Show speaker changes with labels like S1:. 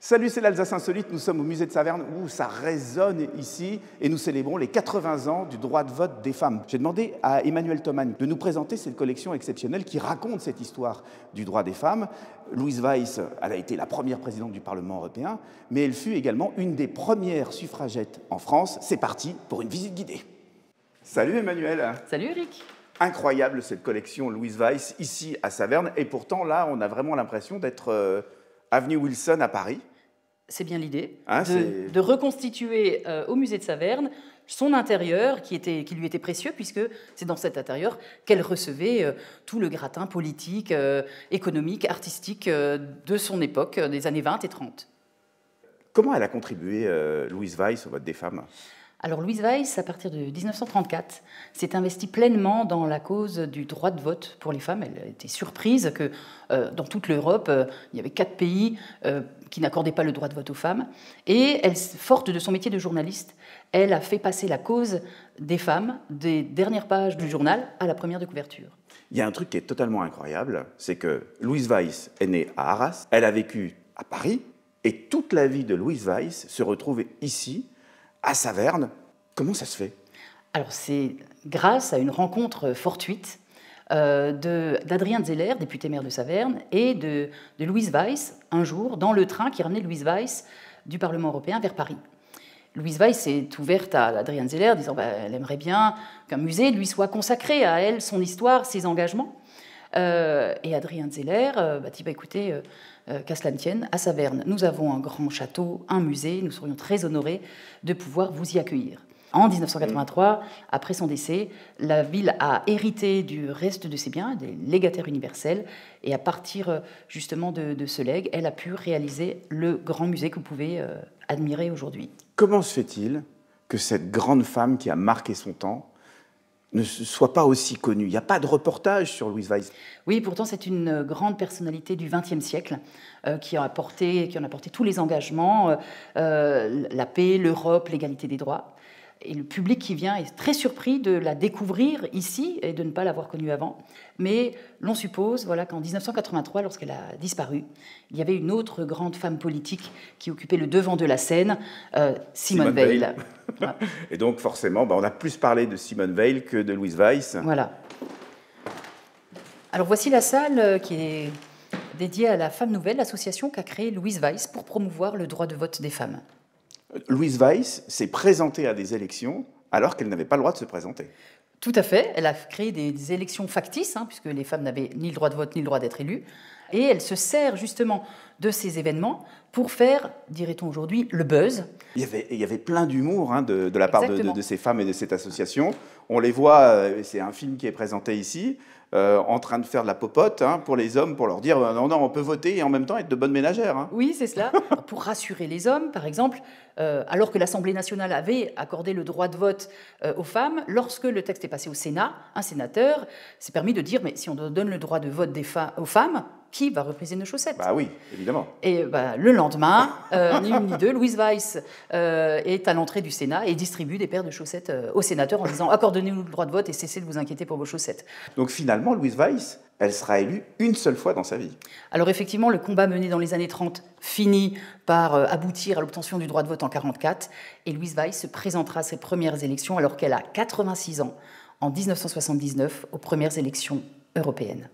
S1: Salut, c'est l'Alsace Insolite, nous sommes au musée de Saverne où ça résonne ici et nous célébrons les 80 ans du droit de vote des femmes. J'ai demandé à Emmanuel Thoman de nous présenter cette collection exceptionnelle qui raconte cette histoire du droit des femmes. Louise Weiss, elle a été la première présidente du Parlement européen, mais elle fut également une des premières suffragettes en France. C'est parti pour une visite guidée. Salut Emmanuel.
S2: Salut Eric.
S1: Incroyable cette collection Louise Weiss ici à Saverne et pourtant là on a vraiment l'impression d'être avenue Wilson à Paris.
S2: C'est bien l'idée,
S1: Hein,
S2: de reconstituer au musée de Saverne son intérieur qui lui était précieux, puisque c'est dans cet intérieur qu'elle recevait tout le gratin politique, économique, artistique de son époque, des années 20 et 30.
S1: Comment elle a contribué, Louise Weiss, au vote des femmes ?
S2: Alors Louise Weiss, à partir de 1934, s'est investie pleinement dans la cause du droit de vote pour les femmes. Elle a été surprise que dans toute l'Europe, il y avait 4 pays qui n'accordaient pas le droit de vote aux femmes. Et elle, forte de son métier de journaliste, elle a fait passer la cause des femmes des dernières pages du journal à la première de couverture.
S1: Il y a un truc qui est totalement incroyable, c'est que Louise Weiss est née à Arras, elle a vécu à Paris, et toute la vie de Louise Weiss se retrouve ici, à Saverne. Comment ça se fait ?
S2: Alors c'est grâce à une rencontre fortuite d'Adrien Zeller, député maire de Saverne, et de Louise Weiss, un jour, dans le train qui ramenait Louise Weiss du Parlement européen vers Paris. Louise Weiss est ouverte à Adrien Zeller, disant elle aimerait bien qu'un musée lui soit consacré à elle, son histoire, ses engagements. Et Adrien Zeller dit écoutez, qu'à cela ne tienne, à Saverne, nous avons un grand château, un musée, nous serions très honorés de pouvoir vous y accueillir. En 1983, après son décès, la ville a hérité du reste de ses biens, des légataires universels, et à partir justement de ce legs, elle a pu réaliser le grand musée que vous pouvez admirer aujourd'hui.
S1: Comment se fait-il que cette grande femme qui a marqué son temps ne soit pas aussi connue? Il n'y a pas de reportage sur Louise Weiss.
S2: Oui, pourtant c'est une grande personnalité du XXe siècle qui en a porté tous les engagements, la paix, l'Europe, l'égalité des droits. Et le public qui vient est très surpris de la découvrir ici et de ne pas l'avoir connue avant. Mais l'on suppose qu'en 1983, lorsqu'elle a disparu, il y avait une autre grande femme politique qui occupait le devant de la scène, Simone Veil.
S1: Voilà. Et donc forcément, on a plus parlé de Simone Veil que de Louise Weiss.
S2: Voilà. Alors voici la salle qui est dédiée à la Femme Nouvelle, l'association qu'a créée Louise Weiss pour promouvoir le droit de vote des femmes.
S1: Louise Weiss s'est présentée à des élections alors qu'elle n'avait pas le droit de se présenter.
S2: Tout à fait. Elle a créé des élections factices, puisque les femmes n'avaient ni le droit de vote ni le droit d'être élues. Et elle se sert justement de ces événements pour faire, dirait-on aujourd'hui, le buzz.
S1: Il y avait plein d'humour de la part de ces femmes et de cette association. On les voit, c'est un film qui est présenté ici, en train de faire de la popote pour les hommes, pour leur dire non, on peut voter et en même temps être de bonnes ménagères.
S2: Oui, c'est cela. Pour rassurer les hommes, par exemple, alors que l'Assemblée nationale avait accordé le droit de vote aux femmes, lorsque le texte est passé au Sénat, un sénateur s'est permis de dire mais si on donne le droit de vote aux femmes, qui va repriser nos chaussettes ?
S1: Bah oui, évidemment.
S2: Et le lendemain, ni une ni deux, Louise Weiss est à l'entrée du Sénat et distribue des paires de chaussettes aux sénateurs en disant « Accordez-nous le droit de vote et cessez de vous inquiéter pour vos chaussettes ».
S1: Donc finalement, Louise Weiss, elle sera élue une seule fois dans sa vie.
S2: Alors effectivement, le combat mené dans les années 30 finit par aboutir à l'obtention du droit de vote en 1944 et Louise Weiss se présentera à ses premières élections alors qu'elle a 86 ans, en 1979, aux premières élections européennes.